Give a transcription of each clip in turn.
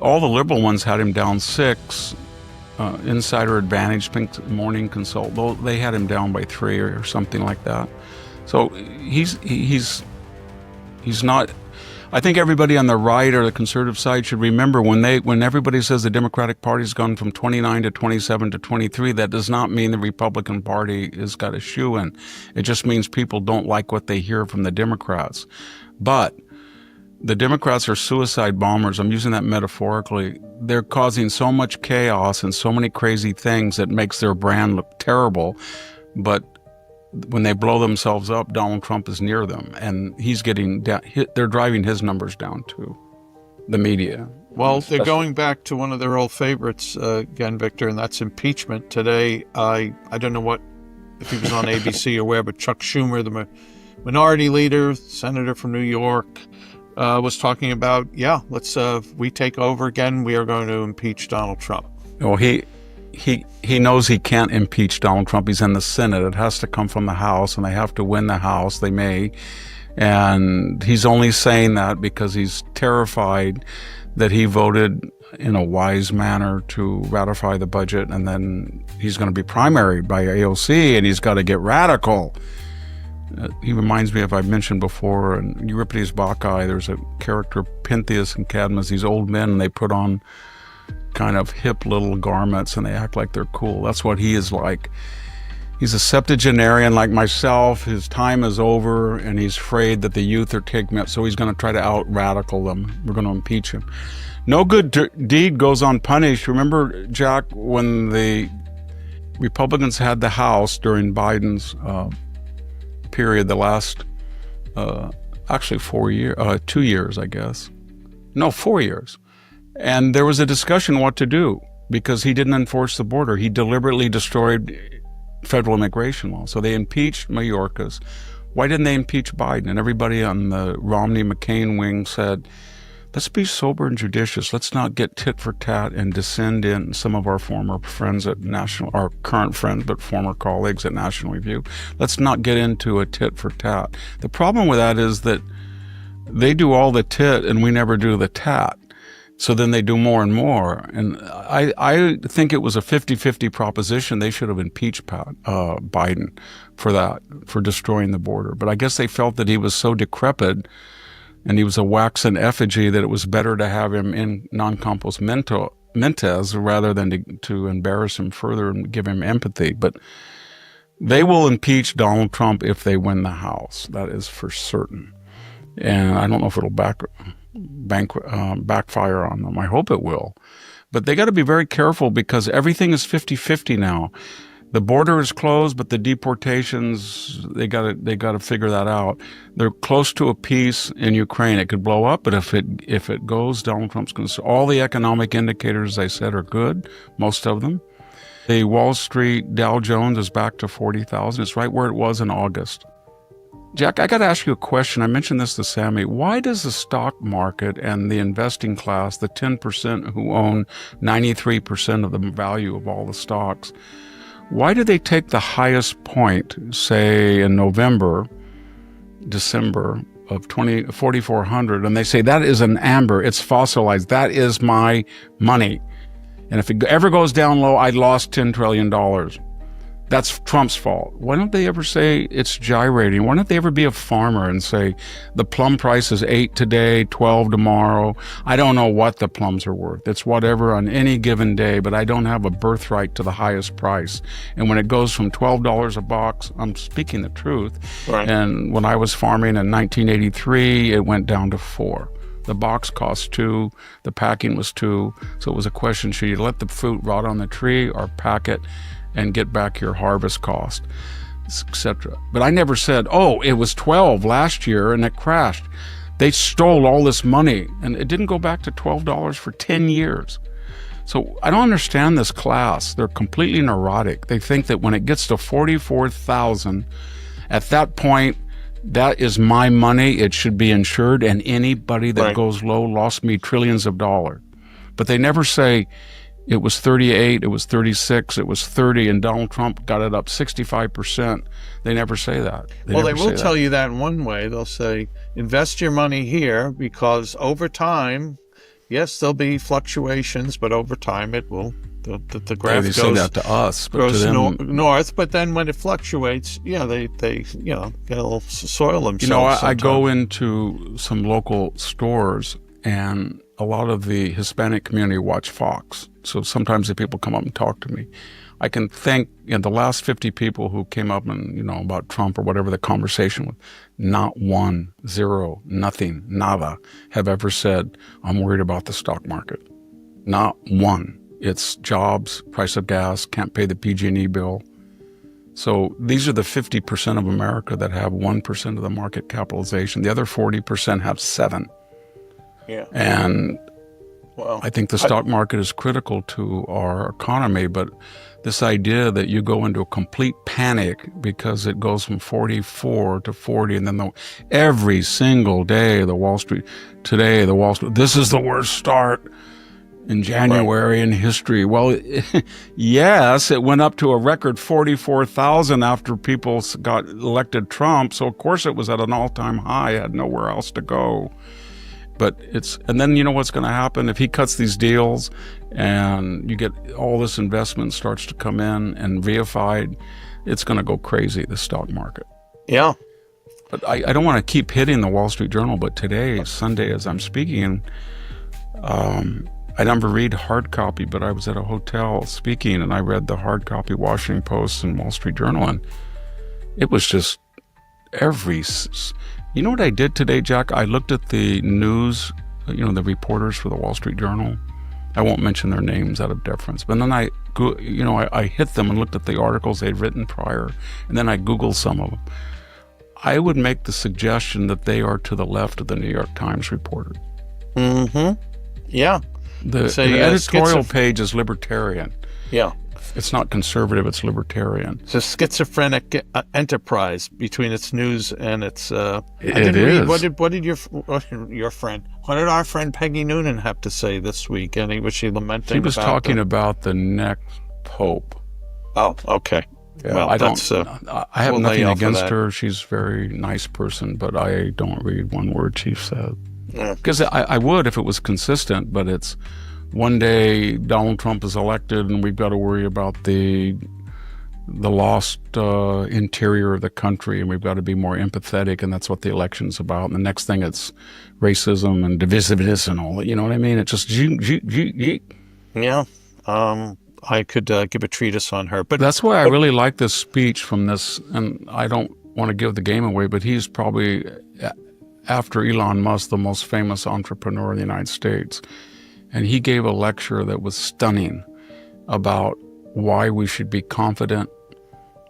All the liberal ones had him down 6. Insider Advantage, Morning Consult, they had him down by 3 or something like that. So he's not. I think everybody on the right or the conservative side should remember when everybody says the Democratic Party's gone from 29 to 27 to 23, that does not mean the Republican Party has got a shoe in. It just means people don't like what they hear from the Democrats. But the Democrats are suicide bombers. I'm using that metaphorically. They're causing so much chaos and so many crazy things that makes their brand look terrible. But when they blow themselves up, Donald Trump is near them, and he's getting down. They're driving his numbers down too. The media. Well, they're going back to one of their old favorites again, Victor, and that's impeachment. Today, I don't know if he was on ABC or where, but Chuck Schumer, the minority leader, senator from New York, was talking about, let's we take over again. We are going to impeach Donald Trump. Well, he knows he can't impeach Donald Trump. He's in the Senate. It has to come from the House, and they have to win the House. They may. And he's only saying that because he's terrified that he voted in a wise manner to ratify the budget, and then he's going to be primaried by AOC, and he's got to get radical. He reminds me of, I've mentioned before, in Euripides Bacchae, there's a character, Pentheus and Cadmus, these old men, and they put on kind of hip little garments and they act like they're cool. That's what he is like. He's a septuagenarian like myself. His time is over, and he's afraid that the youth are taking up, so he's going to try to out-radical them. We're going to impeach him. No good deed goes unpunished. Remember, Jack, when the Republicans had the House during Biden's period, the last, actually 4 years, 2 years, I guess. No, 4 years. And there was a discussion what to do because he didn't enforce the border. He deliberately destroyed federal immigration law. So they impeached Mayorkas. Why didn't they impeach Biden? And everybody on the Romney-McCain wing said, let's be sober and judicious. Let's not get tit for tat and descend in some of our former friends at our current friends, but former colleagues at National Review. Let's not get into a tit for tat. The problem with that is that they do all the tit and we never do the tat. So then they do more and more. And I think it was a 50-50 proposition. They should have impeached Biden for that, for destroying the border. But I guess they felt that he was so decrepit and he was a waxen effigy that it was better to have him in non compos mentis rather than to embarrass him further and give him empathy. But they will impeach Donald Trump if they win the House. That is for certain. And I don't know if it'll backfire on them. I hope it will. But they got to be very careful because everything is 50-50 now. The border is closed, but the deportations, they got to figure that out. They're close to a peace in Ukraine. It could blow up, but if it goes, Donald Trump's going to. All the economic indicators, as I said, are good, most of them. The Wall Street Dow Jones is back to 40,000. It's right where it was in August. Jack, I got to ask you a question. I mentioned this to Sammy. Why does the stock market and the investing class, the 10% who own 93% of the value of all the stocks, why do they take the highest point, say in November, December of 4,400, and they say that is an amber, it's fossilized, that is my money. And if it ever goes down low, I lost $10 trillion. That's Trump's fault. Why don't they ever say it's gyrating? Why don't they ever be a farmer and say the plum price is 8 today, 12 tomorrow? I don't know what the plums are worth. It's whatever on any given day, but I don't have a birthright to the highest price. And when it goes from $12 a box, I'm speaking the truth. Right. And when I was farming in 1983, it went down to $4. The box cost $2, the packing was $2. So it was a question, should you let the fruit rot on the tree or pack it and get back your harvest cost, etc. But I never said, oh, it was 12 last year and it crashed. They stole all this money and it didn't go back to $12 for 10 years. So I don't understand this class. They're completely neurotic. They think that when it gets to 44,000, at that point, that is my money. It should be insured, and anybody that goes low lost me trillions of dollars. But they never say, it was 38, it was 36, it was 30, and Donald Trump got it up 65%. They never say that. They will tell you that in one way. They'll say, invest your money here because over time, yes, there'll be fluctuations, but over time it will. The graph They say that to us, but to goes them, north. But then when it fluctuates, yeah, they get a little soil themselves. you know, I sometimes. go into some local stores, and a lot of the Hispanic community watch Fox. So sometimes the people come up and talk to me. I can think, the last 50 people who came up and, about Trump or whatever the conversation was, not one, zero, nothing, nada, have ever said, I'm worried about the stock market. Not one. It's jobs, price of gas, can't pay the PG&E bill. So these are the 50% of America that have 1% of the market capitalization. The other 40% have 7%. Yeah. And Well, I think the stock market is critical to our economy, but this idea that you go into a complete panic because it goes from 44 to 40, and then every single day, this is the worst start in January in history. Well, yes, it went up to a record 44,000 after people got elected Trump. So of course it was at an all-time high. It had nowhere else to go. But and then you know what's going to happen if he cuts these deals and you get all this investment starts to come in and reified, it's going to go crazy, the stock market. Yeah. But I don't want to keep hitting the Wall Street Journal, but today, Sunday, as I'm speaking, I never read hard copy, but I was at a hotel speaking and I read the hard copy Washington Post and Wall Street Journal, and it was just you know what I did today, Jack? I looked at the news, the reporters for the Wall Street Journal. I won't mention their names out of deference, but then I hit them and looked at the articles they'd written prior, and then I Googled some of them. I would make the suggestion that they are to the left of the New York Times reporter. Mm-hmm. Yeah. The editorial page is libertarian. Yeah. It's not conservative, it's libertarian. It's a schizophrenic enterprise between its news and its... It is. What did your friend... What did our friend Peggy Noonan have to say this week? And was she lamenting? She was talking about the next pope. Oh, okay. Yeah, well, I have nothing against her. She's a very nice person, but I don't read one word she said. Because I would if it was consistent, but it's one day Donald Trump is elected and we've got to worry about the lost interior of the country, and we've got to be more empathetic, and that's what the election's about. And the next thing it's racism and divisiveness and all that. You know what I mean? It's just Yeah. I could give a treatise on her, but that's why I really like this speech from this. And I don't want to give the game away, but he's probably, after Elon Musk, the most famous entrepreneur in the United States. And he gave a lecture that was stunning about why we should be confident,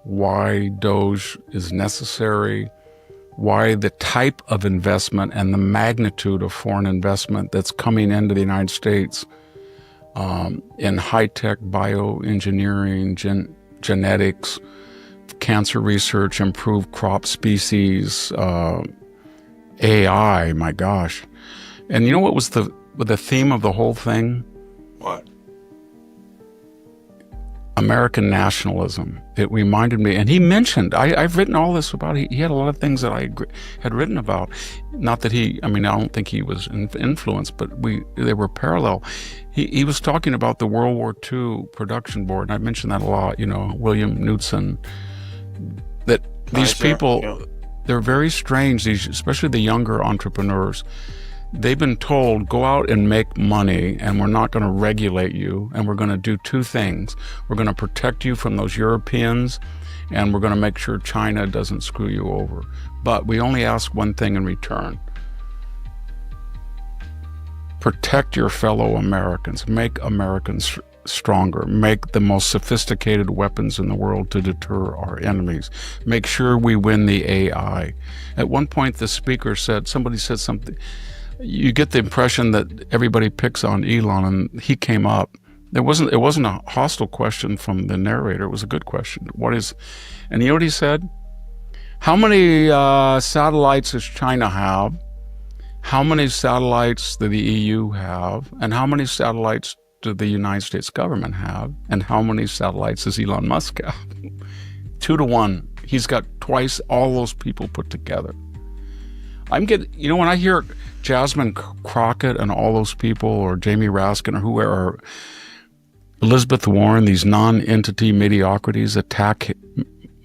why Doge is necessary, why the type of investment and the magnitude of foreign investment that's coming into the United States in high-tech bioengineering, genetics, cancer research, improved crop species, AI, my gosh. And you know what was the theme of the whole thing? What? American nationalism. It reminded me, and he mentioned, I've written all this about, he had a lot of things that I had written about. Not that I don't think he was influenced, but they were parallel. He was talking about the World War II production board, and I mentioned that a lot, William Knudsen, that these people, they're very strange, especially the younger entrepreneurs. They've been told, go out and make money, and we're not going to regulate you, and we're going to do two things. We're going to protect you from those Europeans, and we're going to make sure China doesn't screw you over. But we only ask one thing in return. Protect your fellow Americans. Make Americans stronger. Make the most sophisticated weapons in the world to deter our enemies. Make sure we win the AI. At one point, the speaker somebody said something. You get the impression that everybody picks on Elon, and he came up. It wasn't a hostile question from the narrator. It was a good question. And you know what he said? How many satellites does China have? How many satellites do the EU have? And how many satellites do the United States government have? And how many satellites does Elon Musk have? 2 to 1. He's got twice all those people put together. when I hear Jasmine Crockett and all those people, or Jamie Raskin or whoever, or Elizabeth Warren, these non-entity mediocrities attack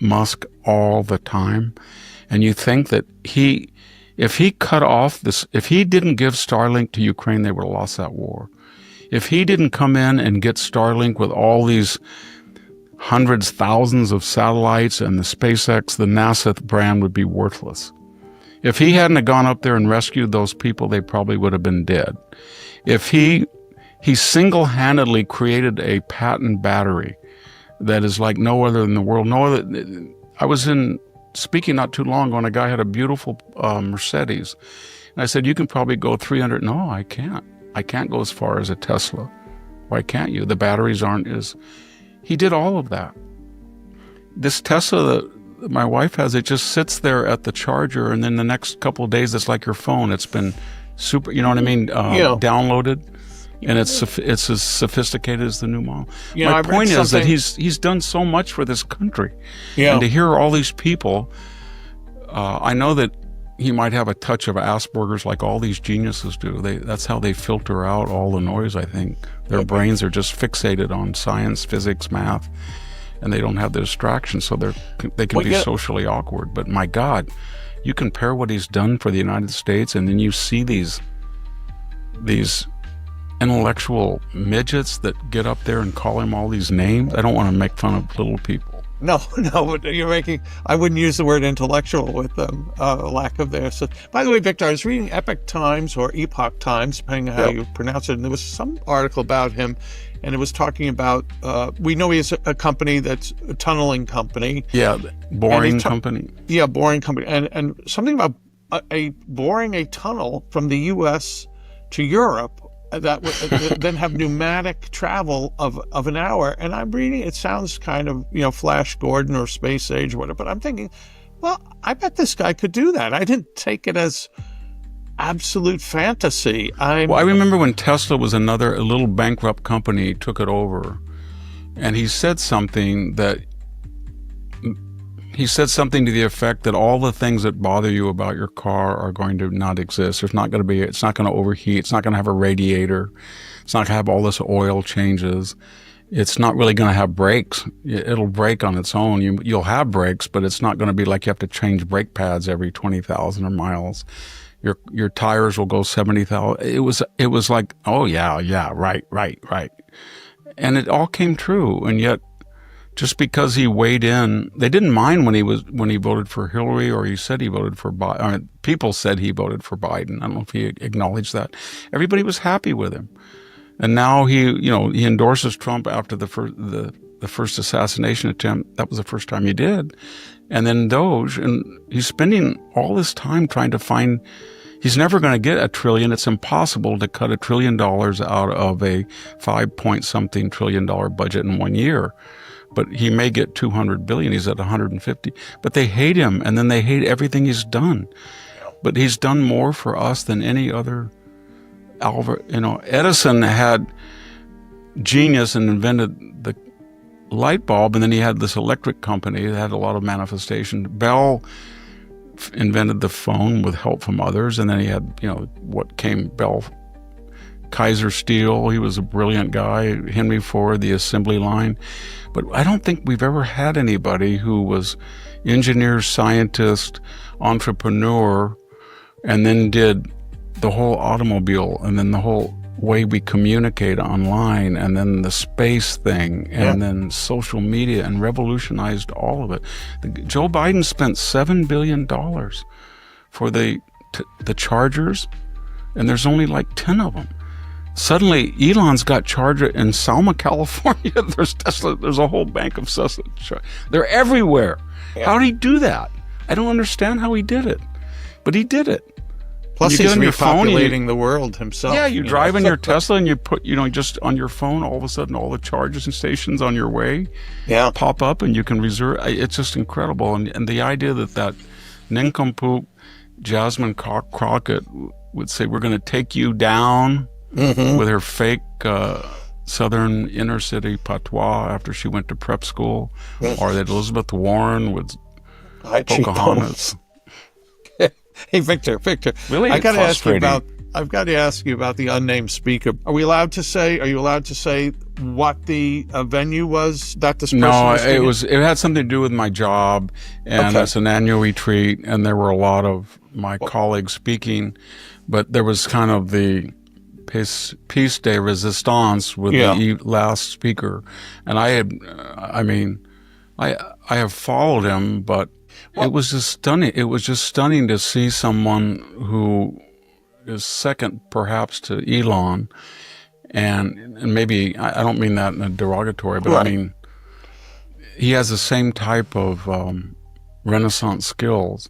Musk all the time, and you think that if he cut off this, if he didn't give Starlink to Ukraine, they would have lost that war. If he didn't come in and get Starlink with all these hundreds, thousands of satellites and the SpaceX, the NASA brand would be worthless. If he hadn't have gone up there and rescued those people, they probably would have been dead. If he single-handedly created a patent battery that is like no other in the world. No other. I was speaking not too long ago, and a guy had a beautiful Mercedes. And I said, you can probably go 300. No, I can't. I can't go as far as a Tesla. Why can't you? The batteries aren't as... He did all of that. This Tesla that my wife has, it just sits there at the charger, and then the next couple of days, it's like your phone. It's been super, you know what I mean, downloaded, and it's as sophisticated as the new model. My point is that he's done so much for this country. And to hear all these people, I know that he might have a touch of Asperger's like all these geniuses do. That's how they filter out all the noise, I think. Their brains are just fixated on science, physics, math, and they don't have the distractions, so they can be socially awkward. But my God, you compare what he's done for the United States, and then you see these intellectual midgets that get up there and call him all these names. I don't want to make fun of little people. No, you're making, I wouldn't use the word intellectual with them, lack of their. So, by the way, Victor, I was reading Epoch Times or Epoch Times, depending on how you pronounce it, and there was some article about him, and it was talking about, we know he has a company that's a tunneling company. Yeah, boring company. Yeah, boring company. And something about boring a tunnel from the U.S. to Europe that would then have pneumatic travel of an hour. And I'm reading, it sounds kind of, Flash Gordon or Space Age or whatever, but I'm thinking, well, I bet this guy could do that. I didn't take it as absolute fantasy. I remember when Tesla was a little bankrupt company, took it over, and he said something to the effect that all the things that bother you about your car are going to not exist. It's not going to overheat. It's not going to have a radiator. It's not going to have all this oil changes. It's not really going to have brakes. It'll brake on its own. You'll have brakes, but it's not going to be like you have to change brake pads every 20,000 miles. Your tires will go 70,000. It was like, oh yeah, right. And it all came true. And yet, just because he weighed in, they didn't mind when he voted for Hillary, or he said he voted for Biden. People said he voted for Biden. I don't know if he acknowledged that. Everybody was happy with him, and now he endorses Trump after the first assassination attempt. That was the first time he did, and then Doge, and he's spending all this time trying to find. He's never going to get $1 trillion. It's impossible to cut $1 trillion out of a $5-point-something trillion budget in 1 year. But he may get 200 billion. He's at 150. But they hate him, and then they hate everything he's done. But he's done more for us than any other. Edison had genius and invented the light bulb, and then he had this electric company that had a lot of manifestation. Bell invented the phone with help from others, and then he had, what came Bell. Kaiser Steel, he was a brilliant guy. Henry Ford, the assembly line. But I don't think we've ever had anybody who was engineer, scientist, entrepreneur, and then did the whole automobile, and then the whole way we communicate online, and then the space thing, and then social media, and revolutionized all of it. Joe Biden spent $7 billion for the chargers, and there's only like 10 of them. Suddenly, Elon's got charger in Selma, California. There's Tesla. There's a whole bank of Tesla. They're everywhere. Yeah. How did he do that? I don't understand how he did it, but he did it. Plus, he's repopulating the world himself. Yeah, you drive in your Tesla and you put, just on your phone, all of a sudden, all the chargers and stations on your way pop up, and you can reserve. It's just incredible. And the idea that nincompoop Jasmine Crockett would say, we're going to take you down. Mm-hmm. With her fake Southern inner city patois after she went to prep school, or that Elizabeth Warren with Pocahontas. Hey, Victor, Really I've got to ask you about the unnamed speaker. Are you allowed to say what the venue was that this person No, was speaking? it had something to do with my job, and Okay. it's an annual retreat, and there were a lot of my colleagues speaking, but there was kind of the piece de resistance with Yeah. the last speaker, and I have followed him, but it was just stunning. It was just stunning to see someone who is second, perhaps, to Elon, and maybe I don't mean that in a derogatory, but Right. I mean he has the same type of Renaissance skills.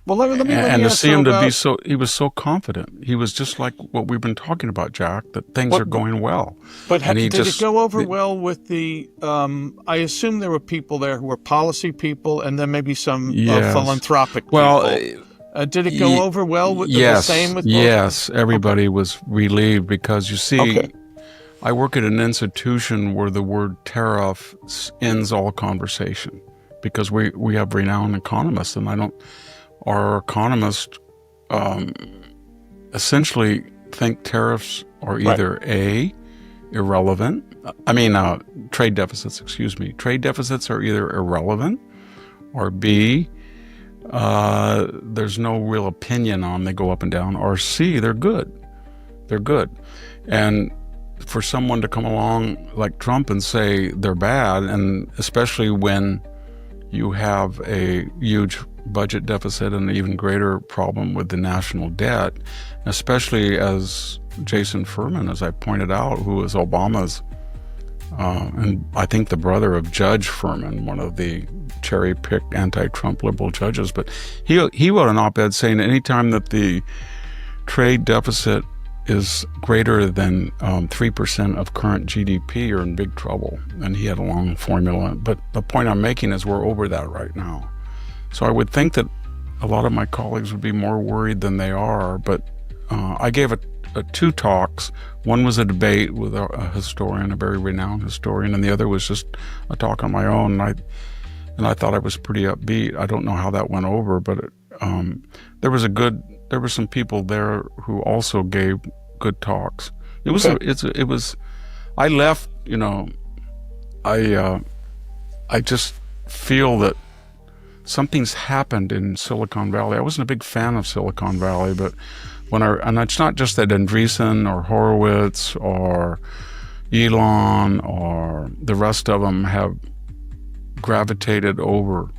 Well, let me And to ask see you him to be about. he was so confident. He was just like what we've been talking about, Jack, that things are going well. But And he did it just, go over well with the? I assume there were people there who were policy people, and then maybe some yes. philanthropic Well, people. Did it go over well? With the yes, same with both? yes. Everybody was relieved because you see, Okay. I work at an institution where the word tariff ends all conversation because we have renowned economists, and our economists essentially think tariffs are either A, irrelevant. Trade deficits, excuse me. Trade deficits are either irrelevant, or B, there's no real opinion on, they go up and down, or C, they're good. They're good. And for someone to come along like Trump and say they're bad, and especially when you have a huge budget deficit and an even greater problem with the national debt, especially as Jason Furman, as I pointed out, who is Obama's, and I think the brother of Judge Furman, one of the cherry-picked anti-Trump liberal judges, but he wrote an op-ed saying anytime that the trade deficit is greater than 3% of current GDP, you're in big trouble. And he had a long formula. But the point I'm making is we're over that right now. So I would think that a lot of my colleagues would be more worried than they are. But I gave two talks. One was a debate with a historian, a very renowned historian, and the other was just a talk on my own. And I thought I was pretty upbeat. I don't know how that went over, but there were some people there who also gave good talks. I left, I just feel that something's happened in Silicon Valley. I wasn't a big fan of Silicon Valley, but and it's not just that Andreessen or Horowitz or Elon or the rest of them have gravitated over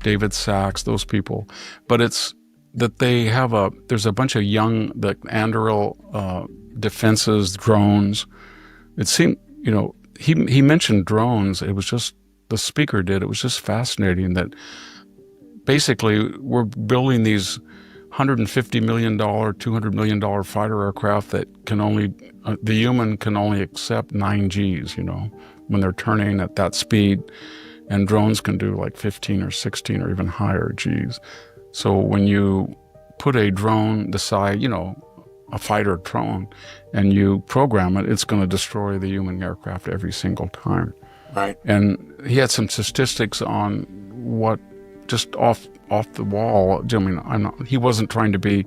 David Sachs, those people, but it's that there's a bunch of young, the Anduril defenses, drones. It seemed, he mentioned drones. It was just, the speaker did, it was just fascinating that basically we're building these $150 million, $200 million fighter aircraft that the human can only accept 9 Gs, when they're turning at that speed, and drones can do like 15 or 16 or even higher Gs. So when you put a drone the size, a fighter drone, and you program it, it's going to destroy the human aircraft every single time. Right. And he had some statistics on what, just off the wall. He wasn't trying to be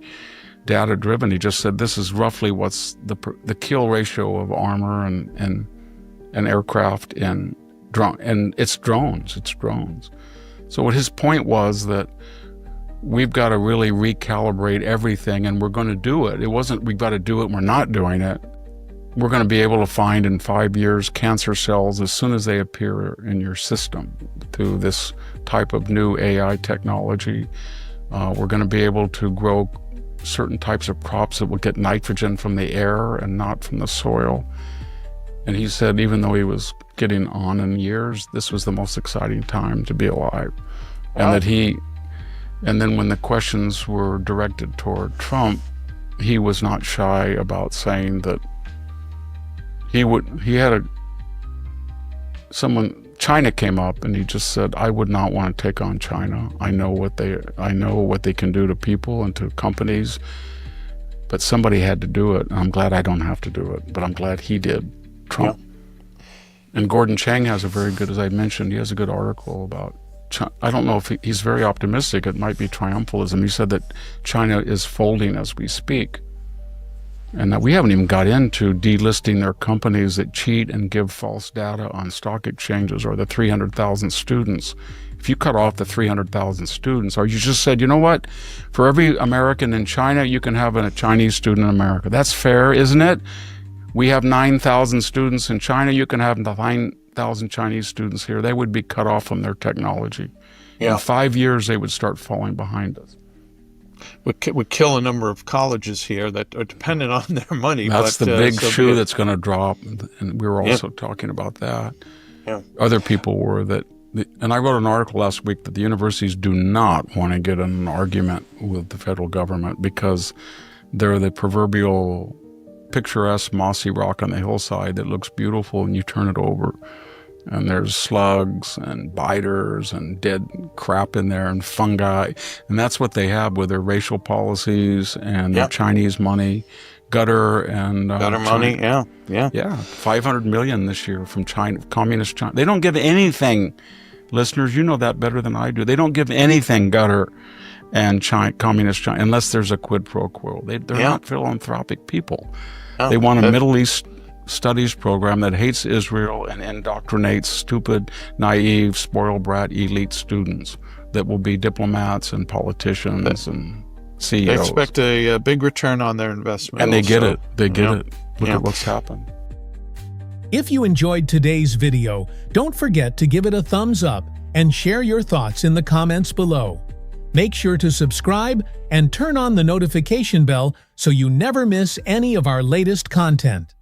data driven. He just said this is roughly what's the kill ratio of armor and aircraft and drone, and it's drones. So what his point was that we've got to really recalibrate everything, and we're going to do it. It wasn't we've got to do it and we're not doing it. We're going to be able to find in 5 years cancer cells as soon as they appear in your system through this type of new AI technology. We're going to be able to grow certain types of crops that will get nitrogen from the air and not from the soil. And he said even though he was getting on in years, this was the most exciting time to be alive. Wow. And then when the questions were directed toward Trump, he was not shy about saying that China came up, and he just said, I would not want to take on China. I know what they can do to people and to companies, but somebody had to do it. And I'm glad I don't have to do it, but I'm glad he did, Trump. Yeah. And Gordon Chang has as I mentioned, he has a good article about I don't know if he's very optimistic. It might be triumphalism. He said that China is folding as we speak. And that we haven't even got into delisting their companies that cheat and give false data on stock exchanges, or the 300,000 students. If you cut off the 300,000 students, or you just said, you know what, for every American in China, you can have a Chinese student in America. That's fair, isn't it? We have 9,000 students in China. You can have 9,000 Chinese students here. They would be cut off from their technology. Yeah. In 5 years, they would start falling behind us. Would kill a number of colleges here that are dependent on their money. That's but, the big so shoe that's going to drop. And we were also talking about that. Yeah. Other people were that. And I wrote an article last week that the universities do not want to get in an argument with the federal government because they're the proverbial picturesque mossy rock on the hillside that looks beautiful, and you turn it over and there's slugs and biters and dead crap in there and fungi. And that's what they have with their racial policies and their Chinese money, gutter and gutter money. Yeah. 500 million this year from China, communist China. They don't give anything. Listeners, you know that better than I do. They don't give anything gutter and communist China unless there's a quid pro quo. They're not philanthropic people. No, they want a Middle East studies program that hates Israel and indoctrinates stupid, naive, spoiled brat elite students that will be diplomats and politicians and CEOs. They expect a big return on their investment. And they get it. They get it. Look at what's happened. If you enjoyed today's video, don't forget to give it a thumbs up and share your thoughts in the comments below. Make sure to subscribe and turn on the notification bell so you never miss any of our latest content.